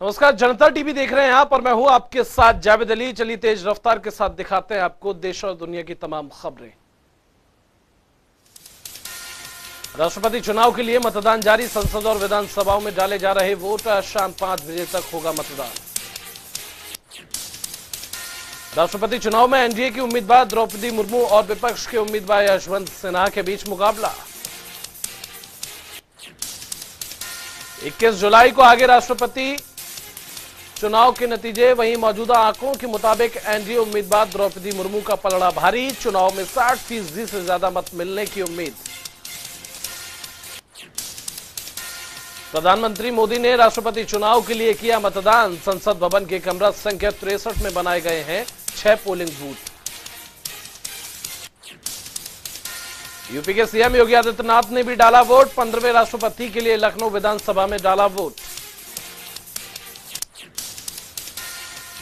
नमस्कार, जनता टीवी देख रहे हैं आप और मैं हूं आपके साथ जावेद अली। चलिए तेज रफ्तार के साथ दिखाते हैं आपको देश और दुनिया की तमाम खबरें। राष्ट्रपति चुनाव के लिए मतदान जारी। संसद और विधानसभाओं में डाले जा रहे वोट। शाम 5 बजे तक होगा मतदान। राष्ट्रपति चुनाव में एनडीए की उम्मीदवार द्रौपदी मुर्मू और विपक्ष के उम्मीदवार यशवंत सिन्हा के बीच मुकाबला। 21 जुलाई को आगे राष्ट्रपति चुनाव के नतीजे। वहीं मौजूदा आंकड़ों के मुताबिक एनडीए उम्मीदवार द्रौपदी मुर्मू का पलड़ा भारी। चुनाव में 60% से ज्यादा मत मिलने की उम्मीद। प्रधानमंत्री मोदी ने राष्ट्रपति चुनाव के लिए किया मतदान। संसद भवन के कमरा संख्या 63 में बनाए गए हैं 6 पोलिंग बूथ। यूपी के सीएम योगी आदित्यनाथ ने भी डाला वोट। 15वें राष्ट्रपति के लिए लखनऊ विधानसभा में डाला वोट।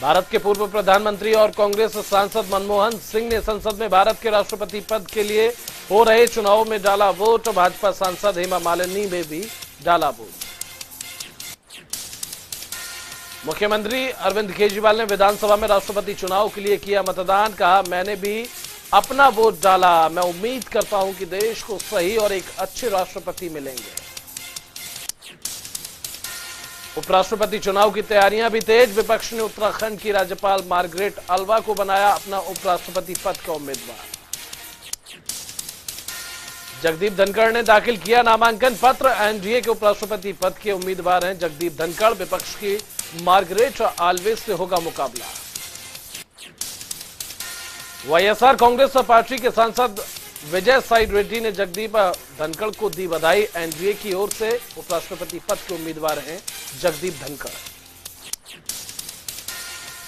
भारत के पूर्व प्रधानमंत्री और कांग्रेस सांसद मनमोहन सिंह ने संसद में भारत के राष्ट्रपति पद के लिए हो रहे चुनाव में डाला वोट। भाजपा सांसद हेमा मालिनी ने भी डाला वोट। मुख्यमंत्री अरविंद केजरीवाल ने विधानसभा में राष्ट्रपति चुनाव के लिए किया मतदान। कहा, मैंने भी अपना वोट डाला। मैं उम्मीद करता हूं कि देश को सही और एक अच्छे राष्ट्रपति मिलेंगे। उपराष्ट्रपति चुनाव की तैयारियां भी तेज। विपक्ष ने उत्तराखंड की राज्यपाल मार्गरेट अल्वा को बनाया अपना उपराष्ट्रपति पद का उम्मीदवार। जगदीप धनखड़ ने दाखिल किया नामांकन पत्र। एनडीए के उपराष्ट्रपति पद के उम्मीदवार हैं जगदीप धनखड़। विपक्ष की मार्गरेट अल्वा से होगा मुकाबला। वाईएसआर कांग्रेस पार्टी के सांसद विजय साई रेड्डी ने जगदीप धनखड़ को दी बधाई। एनडीए की ओर से उपराष्ट्रपति पद के उम्मीदवार हैं जगदीप धनखड़।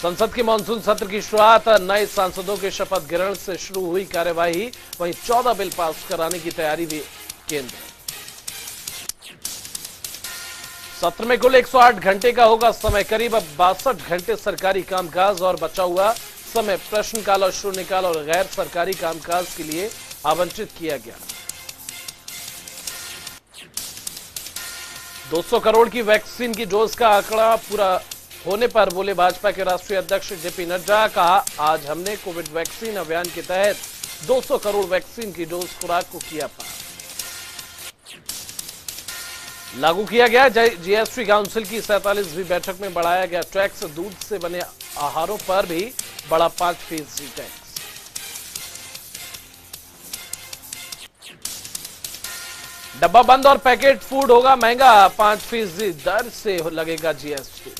संसद के मानसून सत्र की शुरुआत। नए सांसदों के शपथ ग्रहण से शुरू हुई कार्यवाही। वहीं 14 बिल पास कराने की तैयारी भी केंद्र। सत्र में कुल 108 घंटे का होगा समय। करीब 62 घंटे सरकारी कामकाज और बचा हुआ समय प्रश्नकाल और शून्यकाल और गैर सरकारी कामकाज के लिए आवंटित किया गया। 200 करोड़ की वैक्सीन की डोज का आंकड़ा पूरा होने पर बोले भाजपा के राष्ट्रीय अध्यक्ष जेपी नड्डा। कहा, आज हमने कोविड वैक्सीन अभियान के तहत 200 करोड़ वैक्सीन की डोज खुराक को किया पार। लागू किया गया जीएसटी काउंसिल की 47वीं बैठक में बढ़ाया गया टैक्स। दूध से बने आहारों पर भी बढ़ा 5% टैक्स। डब्बा बंद और पैकेट फूड होगा महंगा। 5% दर से लगेगा जीएसटी।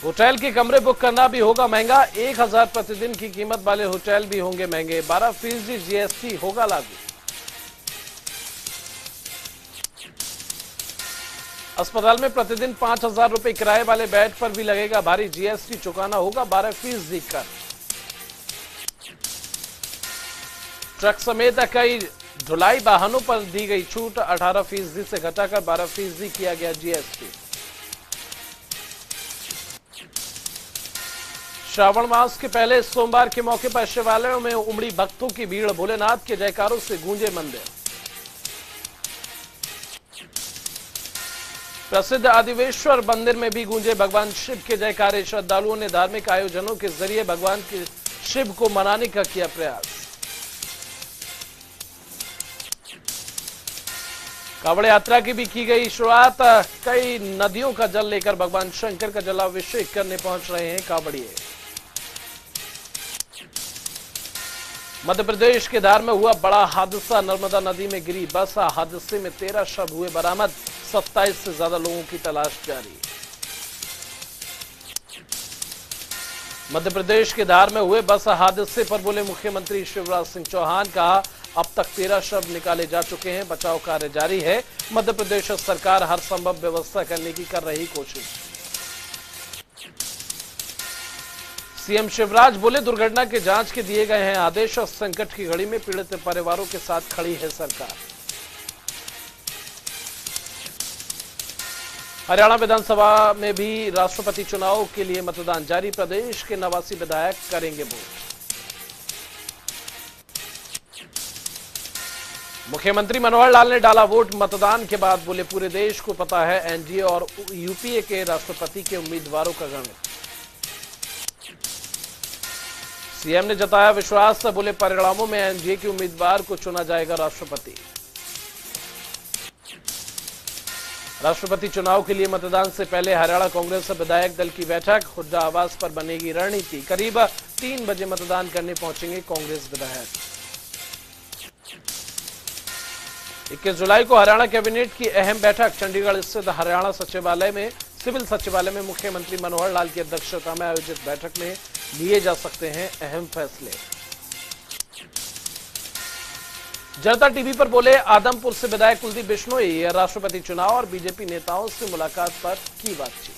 होटल के कमरे बुक करना भी होगा महंगा। 1000 प्रतिदिन की कीमत वाले होटल भी होंगे महंगे। 12% जीएसटी होगा लागू। अस्पताल में प्रतिदिन 5000 रुपए किराए वाले बेड पर भी लगेगा भारी। जीएसटी चुकाना होगा 12% कर। ट्रक समेत कई ढुलाई वाहनों पर दी गई छूट। 18% से घटाकर 12% किया गया जीएसटी। श्रावण मास के पहले सोमवार के मौके पर शिवालयों में उमड़ी भक्तों की भीड़। भोलेनाथ के जयकारों से गूंजे मंदिर। प्रसिद्ध आदिवेश्वर मंदिर में भी गूंजे भगवान शिव के जयकारे। श्रद्धालुओं ने धार्मिक आयोजनों के जरिए भगवान के शिव को मनाने का किया प्रयास। कांवड़ यात्रा की भी की गई शुरुआत। कई नदियों का जल लेकर भगवान शंकर का जलाभिषेक करने पहुंच रहे हैं कांवड़िए। मध्य प्रदेश के धार में हुआ बड़ा हादसा। नर्मदा नदी में गिरी बस। हादसे में 13 शव हुए बरामद। 27 से ज्यादा लोगों की तलाश जारी। मध्य प्रदेश के धार में हुए बस हादसे पर बोले मुख्यमंत्री शिवराज सिंह चौहान। कहा, अब तक 13 शव निकाले जा चुके हैं। बचाव कार्य जारी है। मध्य प्रदेश सरकार हर संभव व्यवस्था करने की कर रही कोशिश। सीएम शिवराज बोले, दुर्घटना के जांच के दिए गए हैं आदेश और संकट की घड़ी में पीड़ित परिवारों के साथ खड़ी है सरकार। हरियाणा विधानसभा में भी राष्ट्रपति चुनाव के लिए मतदान जारी। प्रदेश के 89 विधायक करेंगे वोट। मुख्यमंत्री मनोहर लाल ने डाला वोट मतदान के बाद, बोले पूरे देश को पता है एनडीए और यूपीए के राष्ट्रपति के उम्मीदवारों का गणित। सीएम ने जताया विश्वास, बोले परिणामों में एनडीए के उम्मीदवार को चुना जाएगा राष्ट्रपति। राष्ट्रपति चुनाव के लिए मतदान से पहले हरियाणा कांग्रेस विधायक दल की बैठक, हुड्डा आवास पर बनेगी रणनीति। करीब 3 बजे मतदान करने पहुंचेंगे कांग्रेस विधायक। 21 जुलाई को हरियाणा कैबिनेट की अहम बैठक चंडीगढ़ स्थित हरियाणा सचिवालय में, सिविल सचिवालय में मुख्यमंत्री मनोहर लाल की अध्यक्षता में आयोजित बैठक में लिए जा सकते हैं अहम फैसले। जनता टीवी पर बोले आदमपुर से विधायक कुलदीप बिश्नोई, राष्ट्रपति चुनाव और बीजेपी नेताओं से मुलाकात पर की बातचीत।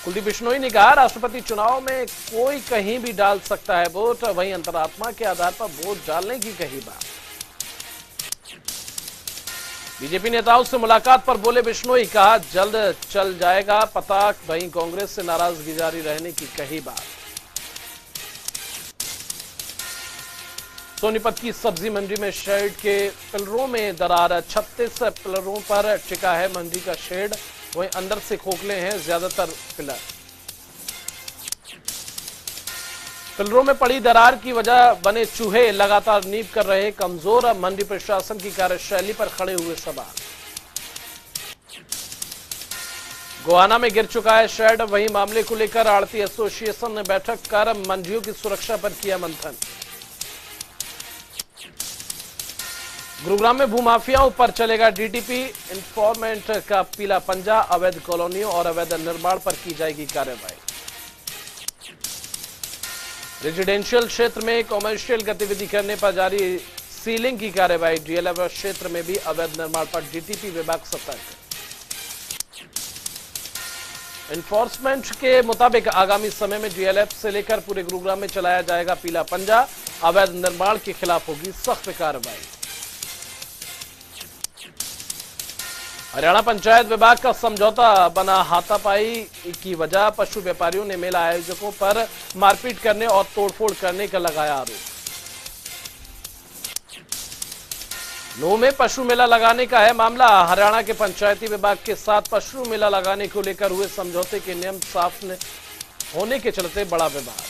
कुलदीप बिश्नोई ने कहा राष्ट्रपति चुनाव में कोई कहीं भी डाल सकता है वोट, वहीं अंतरात्मा के आधार पर वोट डालने की कही बात। बीजेपी नेताओं से मुलाकात पर बोले बिश्नोई, कहा जल्द चल जाएगा पता, वहीं कांग्रेस से नाराजगी जारी रहने की कही बात। सोनीपत की सब्जी मंडी में शेड के पिलरों में दरार, 36 पिलरों पर टिका है मंडी का शेड, वहीं अंदर से खोखले हैं ज्यादातर पिलर। पिलरों में पड़ी दरार की वजह बने चूहे लगातार नींव कर रहे कमजोर, मंडी प्रशासन की कार्यशैली पर खड़े हुए सवाल। गोहाना में गिर चुका है शेड, वहीं मामले को लेकर आड़ती एसोसिएशन ने बैठक कर मंडियों की सुरक्षा पर किया मंथन। गुरुग्राम में भूमाफियाओं पर चलेगा डीटीपी, इन्फॉर्मेंट का पीला पंजा, अवैध कॉलोनियों और अवैध निर्माण पर की जाएगी कार्रवाई। रेजिडेंशियल क्षेत्र में कॉमर्शियल गतिविधि करने पर जारी सीलिंग की कार्रवाई, डीएलएफ क्षेत्र में भी अवैध निर्माण पर डीटीपी विभाग सतर्क। इन्फोर्समेंट के मुताबिक आगामी समय में डीएलएफ से लेकर पूरे गुरुग्राम में चलाया जाएगा पीला पंजा, अवैध निर्माण के खिलाफ होगी सख्त कार्रवाई। हरियाणा पंचायत विभाग का समझौता बना हाथापाई की वजह, पशु व्यापारियों ने मेला आयोजकों पर मारपीट करने और तोड़फोड़ करने का लगाया आरोप। नूंह में पशु मेला लगाने का है मामला, हरियाणा के पंचायती विभाग के साथ पशु मेला लगाने को लेकर हुए समझौते के नियम साफ होने के चलते बड़ा विवाद।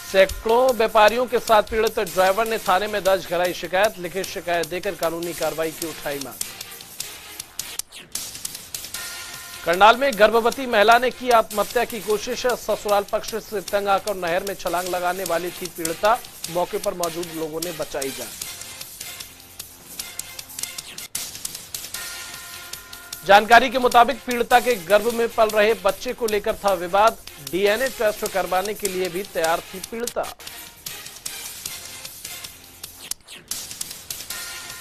सैकड़ों व्यापारियों के साथ पीड़ित ड्राइवर ने थाने में दर्ज कराई शिकायत, लिखित शिकायत देकर कानूनी कार्रवाई की उठाई मांग। करनाल में गर्भवती महिला ने की आत्महत्या की कोशिश, ससुराल पक्ष से तंग आकर नहर में छलांग लगाने वाली थी पीड़िता, मौके पर मौजूद लोगों ने बचाई जान। जानकारी के मुताबिक पीड़िता के गर्भ में पल रहे बच्चे को लेकर था विवाद, डीएनए टेस्ट करवाने के लिए भी तैयार थी पीड़िता।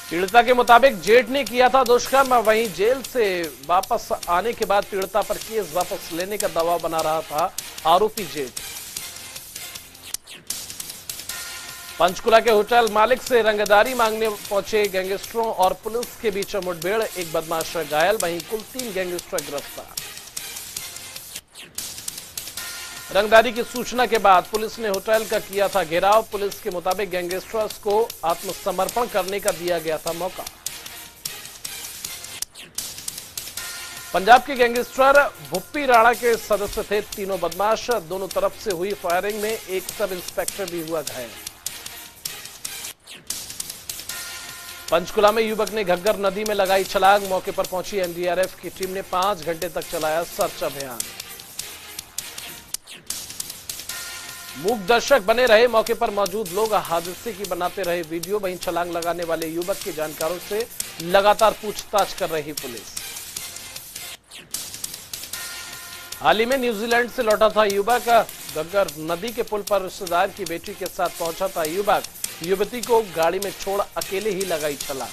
पीड़िता के मुताबिक जेठ ने किया था दुष्कर्म, वहीं जेल से वापस आने के बाद पीड़िता पर केस वापस लेने का दबाव बना रहा था आरोपी जेठ। पंचकुला के होटल मालिक से रंगदारी मांगने पहुंचे गैंगस्टरों और पुलिस के बीच मुठभेड़, एक बदमाश घायल, वहीं कुल 3 गैंगस्टर गिरफ्तार। रंगदारी की सूचना के बाद पुलिस ने होटल का किया था घेराव, पुलिस के मुताबिक गैंगस्टर्स को आत्मसमर्पण करने का दिया गया था मौका। पंजाब के गैंगस्टर भुप्पी राणा के सदस्य थे तीनों बदमाश, दोनों तरफ से हुई फायरिंग में एक सब इंस्पेक्टर भी हुआ घायल। पंचकुला में युवक ने घग्गर नदी में लगाई छलांग, मौके पर पहुंची एनडीआरएफ की टीम ने 5 घंटे तक चलाया सर्च अभियान। मूक दर्शक बने रहे मौके पर मौजूद लोग, हादसे की बनाते रहे वीडियो, वहीं छलांग लगाने वाले युवक के जानकारों से लगातार पूछताछ कर रही पुलिस। हाल ही में न्यूजीलैंड से लौटा था युवक, घग्गर नदी के पुल पर रिश्तेदार की बेटी के साथ पहुंचा था युवक, युवती को गाड़ी में छोड़ अकेले ही लगाई छलांग।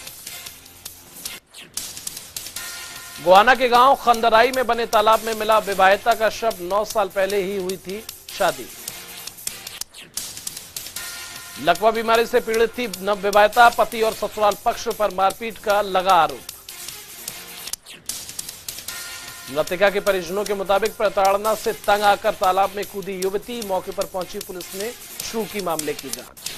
गोहाना के गांव खंदराई में बने तालाब में मिला विवाहिता का शव, 9 साल पहले ही हुई थी शादी। लकवा बीमारी से पीड़ित थी नवविवाहिता, पति और ससुराल पक्ष पर मारपीट का लगा आरोप। मृतका के परिजनों के मुताबिक प्रताड़ना से तंग आकर तालाब में कूदी युवती, मौके पर पहुंची पुलिस ने शुरू की मामले की जांच।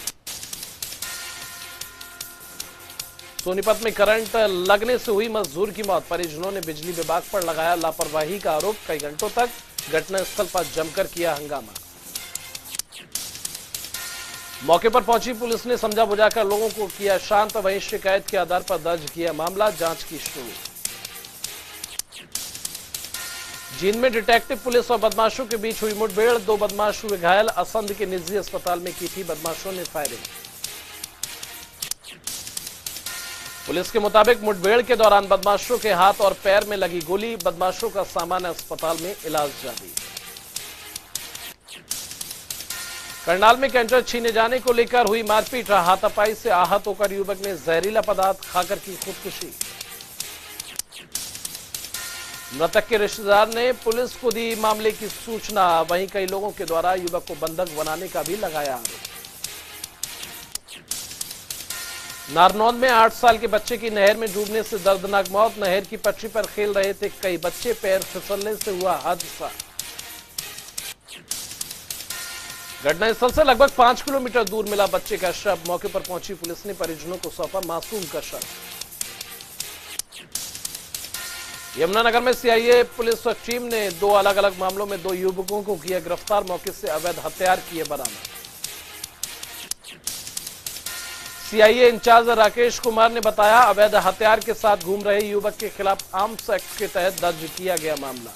सोनीपत में करंट लगने से हुई मजदूर की मौत, परिजनों ने बिजली विभाग पर लगाया लापरवाही का आरोप, कई घंटों तक घटनास्थल पर जमकर किया हंगामा। मौके पर पहुंची पुलिस ने समझा बुझाकर लोगों को किया शांत, वहीं शिकायत के आधार पर दर्ज किया मामला, जांच की शुरू। जींद में डिटेक्टिव पुलिस और बदमाशों के बीच हुई मुठभेड़, 2 बदमाश हुए घायल, असंध के निजी अस्पताल में की थी बदमाशों ने फायरिंग। पुलिस के मुताबिक मुठभेड़ के दौरान बदमाशों के हाथ और पैर में लगी गोली, बदमाशों का सामान अस्पताल में इलाज जारी। करनाल में कैंटर छीने जाने को लेकर हुई मारपीट, हाथापाई से आहत होकर युवक ने जहरीला पदार्थ खाकर की खुदकुशी। मृतक के रिश्तेदार ने पुलिस को दी मामले की सूचना, वहीं कई लोगों के द्वारा युवक को बंधक बनाने का भी लगाया आरोप। नारनौंद में 8 साल के बच्चे की नहर में डूबने से दर्दनाक मौत, नहर की पटरी पर खेल रहे थे कई बच्चे, पैर फिसलने से हुआ हादसा। घटनास्थल से लगभग 5 किलोमीटर दूर मिला बच्चे का शव, मौके पर पहुंची पुलिस ने परिजनों को सौंपा मासूम का शव। यमुनानगर में सीआईए पुलिस टीम ने 2 अलग अलग मामलों में 2 युवकों को किया गिरफ्तार, मौके से अवैध हथियार किए बरामद। सीआईए इंचार्ज राकेश कुमार ने बताया, अवैध हथियार के साथ घूम रहे युवक के खिलाफ आर्म्स एक्ट के तहत दर्ज किया गया मामला।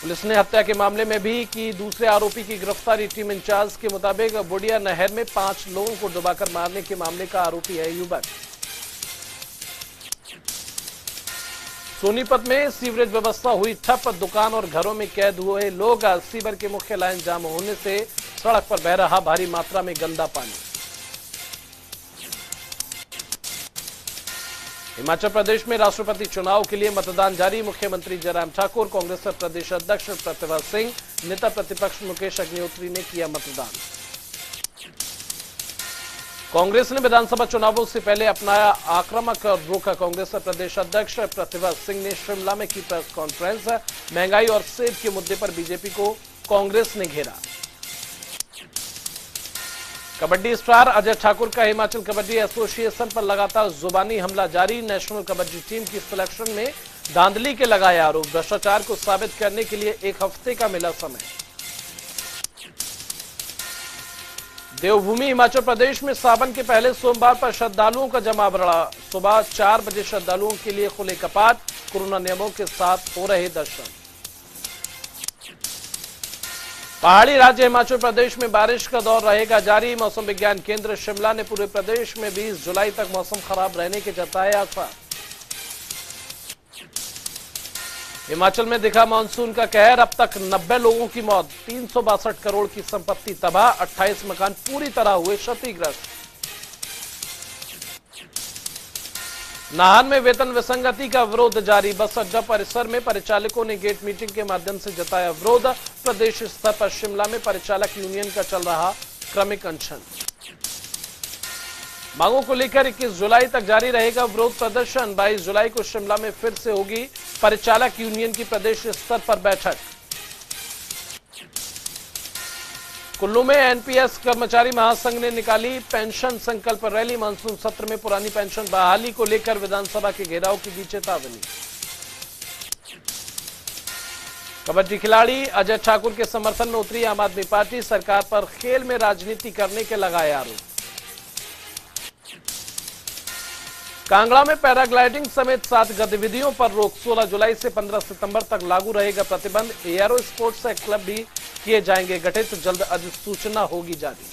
पुलिस ने हत्या के मामले में भी की दूसरे आरोपी की गिरफ्तारी, टीम इंचार्ज के मुताबिक बुढ़िया नहर में 5 लोगों को डुबाकर मारने के मामले का आरोपी है युवक। सोनीपत में सीवरेज व्यवस्था हुई ठप, दुकान और घरों में कैद हुए लोग, सीवर के मुख्य लाइन जाम होने से सड़क पर बह रहा भारी मात्रा में गंदा पानी। हिमाचल प्रदेश में राष्ट्रपति चुनाव के लिए मतदान जारी, मुख्यमंत्री जयराम ठाकुर, कांग्रेस प्रदेश अध्यक्ष प्रतिभा सिंह, नेता प्रतिपक्ष मुकेश अग्निहोत्री ने किया मतदान। कांग्रेस ने विधानसभा चुनावों से पहले अपनाया आक्रामक रुख, कांग्रेस प्रदेश अध्यक्ष प्रतिभा सिंह ने शिमला में की प्रेस कॉन्फ्रेंस, महंगाई और सेब के मुद्दे पर बीजेपी को कांग्रेस ने घेरा। कबड्डी स्टार अजय ठाकुर का हिमाचल कबड्डी एसोसिएशन पर लगातार जुबानी हमला जारी, नेशनल कबड्डी टीम की सिलेक्शन में धांधली के लगाए आरोप, भ्रष्टाचार को साबित करने के लिए 1 हफ्ते का मिला समय। देवभूमि हिमाचल प्रदेश में सावन के पहले सोमवार पर श्रद्धालुओं का जमाव रहा, सुबह 4 बजे श्रद्धालुओं के लिए खुले कपाट, कोरोना नियमों के साथ हो रहे दर्शन। पहाड़ी राज्य हिमाचल प्रदेश में बारिश का दौर रहेगा जारी, मौसम विज्ञान केंद्र शिमला ने पूरे प्रदेश में 20 जुलाई तक मौसम खराब रहने के जताए आसार। हिमाचल में दिखा मानसून का कहर, अब तक 90 लोगों की मौत, 362 करोड़ की संपत्ति तबाह, 28 मकान पूरी तरह हुए क्षतिग्रस्त। नाहन में वेतन विसंगति का विरोध जारी, बस अड्डा परिसर में परिचालकों ने गेट मीटिंग के माध्यम से जताया विरोध, प्रदेश स्तर पर शिमला में परिचालक यूनियन का चल रहा क्रमिक अनशन। मांगों को लेकर 21 जुलाई तक जारी रहेगा विरोध प्रदर्शन, 22 जुलाई को शिमला में फिर से होगी परिचालक यूनियन की प्रदेश स्तर पर बैठक। कुल्लू में एनपीएस कर्मचारी महासंघ ने निकाली पेंशन संकल्प रैली, मानसून सत्र में पुरानी पेंशन बहाली को लेकर विधानसभा के घेराव की दी चेतावनी। कबड्डी खिलाड़ी अजय ठाकुर के समर्थन में उतरी आम आदमी पार्टी, सरकार पर खेल में राजनीति करने के लगाए आरोप। कांगड़ा में पैराग्लाइडिंग समेत 7 गतिविधियों पर रोक, 16 जुलाई से 15 सितंबर तक लागू रहेगा प्रतिबंध, एयरो स्पोर्ट्स क्लब भी किए जाएंगे गठित, जल्द अधिसूचना होगी जारी।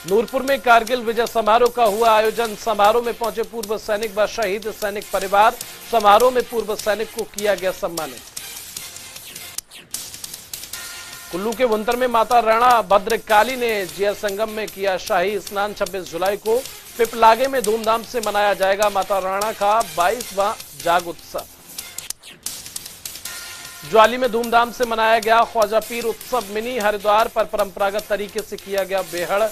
नूरपुर में कारगिल विजय समारोह का हुआ आयोजन, समारोह में पहुंचे पूर्व सैनिक व शहीद सैनिक परिवार, समारोह में पूर्व सैनिक को किया गया सम्मानित। कुल्लू के भुंतर में माता राणा भद्रकाली ने जिया संगम में किया शाही स्नान, 26 जुलाई को पिपलागे में धूमधाम से मनाया जाएगा माता राणा का 22वां जाग उत्सव। ज्वाली में धूमधाम से मनाया गया ख्वाजा पीर उत्सव, मिनी हरिद्वार पर परंपरागत तरीके से किया गया बेहड़,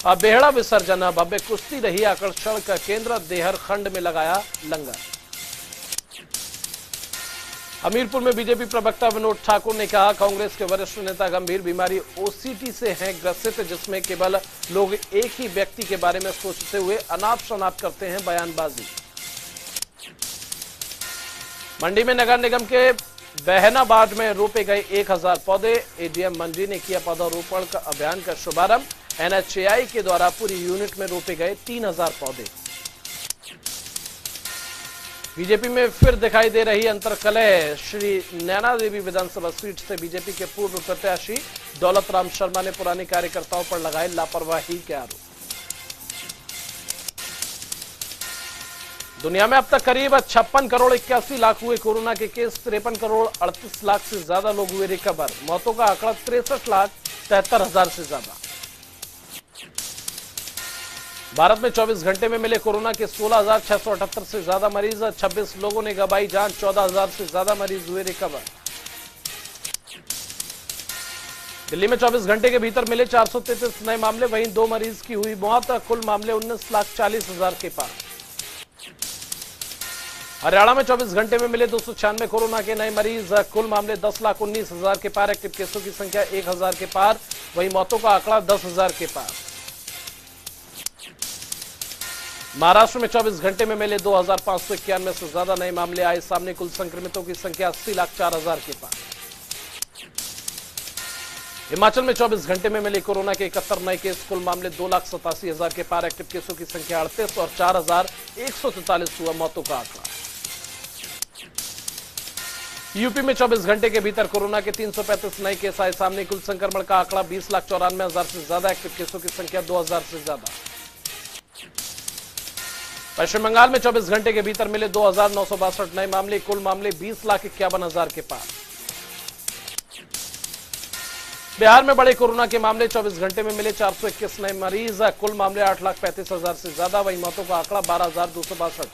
बेहड़ा विसर्जन, भव्य कुश्ती रही आकर्षण का केंद्र, देहर खंड में लगाया लंगर। हमीरपुर में बीजेपी प्रवक्ता विनोद ठाकुर ने कहा, कांग्रेस के वरिष्ठ नेता गंभीर बीमारी ओसीटी से हैं ग्रसित, जिसमें केवल लोग एक ही व्यक्ति के बारे में सोचते हुए अनाप शनाप करते हैं बयानबाजी। मंडी में नगर निगम के बहनाबाद में रोपे गए 1000 पौधे, एडीएम मंडी ने किया पौधारोपण का अभियान का शुभारंभ। एनएचएआई के द्वारा पूरी यूनिट में रोपे गए 3000 पौधे। बीजेपी में फिर दिखाई दे रही अंतर्कलह, श्री नैना देवी विधानसभा सीट से बीजेपी के पूर्व प्रत्याशी दौलत राम शर्मा ने पुराने कार्यकर्ताओं पर लगाए लापरवाही के आरोप। दुनिया में अब तक करीब 56 करोड़ 81 लाख हुए कोरोना के केस, 53 करोड़ 38 लाख से ज्यादा लोग हुए रिकवर। मौतों का आंकड़ा 63 लाख 73 हजार से ज्यादा। भारत में 24 घंटे में मिले कोरोना के 16,678 से ज्यादा मरीज, 26 लोगों ने गंवाई जान, 14,000 से ज्यादा मरीज हुए रिकवर। दिल्ली में 24 घंटे के भीतर मिले 433 नए मामले, वहीं 2 मरीज की हुई मौत, कुल मामले 19,40,000 के पार। हरियाणा में 24 घंटे में मिले 296 कोरोना के नए मरीज, कुल मामले 10,19,000 के पार, एक्टिव केसों की संख्या 1,000 के पार, वहीं मौतों का आंकड़ा 10,000 के पार। महाराष्ट्र में 24 घंटे में मिले 2,591 से ज्यादा नए मामले आए सामने, कुल संक्रमितों की संख्या 80,04,000 के पार। हिमाचल में 24 घंटे में मिले कोरोना के 71 नए केस, कुल मामले 2,87,000 के पार, एक्टिव केसों की संख्या 38 और 4,143 हुआ मौतों का आंकड़ा। यूपी में 24 घंटे के भीतर कोरोना के 335 नए केस आए सामने, कुल संक्रमण का आंकड़ा 20,94,000 से ज्यादा, एक्टिव केसों की संख्या 2,000 से ज्यादा। पश्चिम बंगाल में 24 घंटे के भीतर मिले 2,962 नए मामले, कुल मामले 20,51,000 के पार। बिहार में बड़े कोरोना के मामले, 24 घंटे में मिले 421 नए मरीज, कुल मामले 8,35,000 से ज्यादा, वहीं मौतों का आंकड़ा 12,262।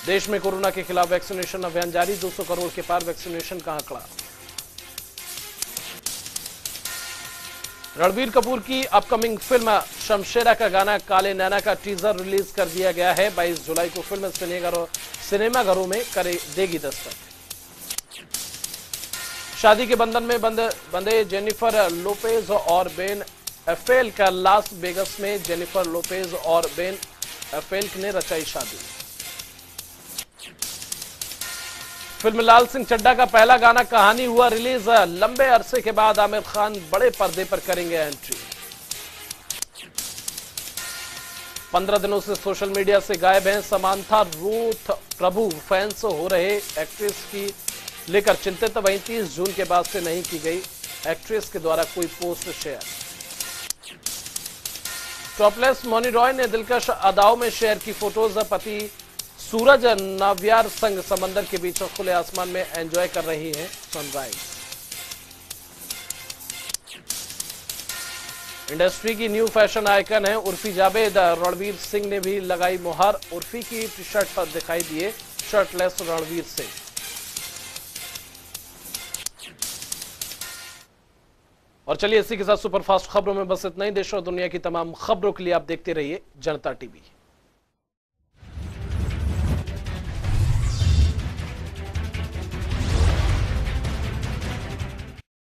देश में कोरोना के खिलाफ वैक्सीनेशन अभियान जारी, 200 करोड़ के पार वैक्सीनेशन का आंकड़ा। रणबीर कपूर की अपकमिंग फिल्म शमशेरा का गाना काले नैना का टीजर रिलीज कर दिया गया है। 22 जुलाई को फिल्म सिनेमाघरों में देगी दस्तक। शादी के बंधन में बंधे जेनिफर लोपेज और बेन एफेल्क का लास वेगस में जेनिफर लोपेज और बेन एफेल्क ने रचाई शादी। फिल्म लाल सिंह चड्ढा का पहला गाना कहानी हुआ रिलीज, लंबे अरसे के बाद आमिर खान बड़े पर्दे पर करेंगे एंट्री। 15 दिनों से सोशल मीडिया से गायब हैं समांथा रूथ प्रभु, फैंस हो रहे एक्ट्रेस की लेकर चिंतित, वहीं 30 जून के बाद से नहीं की गई एक्ट्रेस के द्वारा कोई post share. Topless Mouni Roy ने दिलकश अदाओं में शेयर की फोटोज, पति सूरज नाव्यार संग समंदर के बीच खुले आसमान में एंजॉय कर रही हैं सनराइज। इंडस्ट्री की न्यू फैशन आइकन है उर्फी जावेद, रणवीर सिंह ने भी लगाई मुहर, उर्फी की टी शर्ट पर दिखाई दिए शर्टलेस रणवीर सिंह। और चलिए इसी के साथ सुपरफास्ट खबरों में बस इतना ही। देश और दुनिया की तमाम खबरों के लिए आप देखते रहिए जनता टीवी।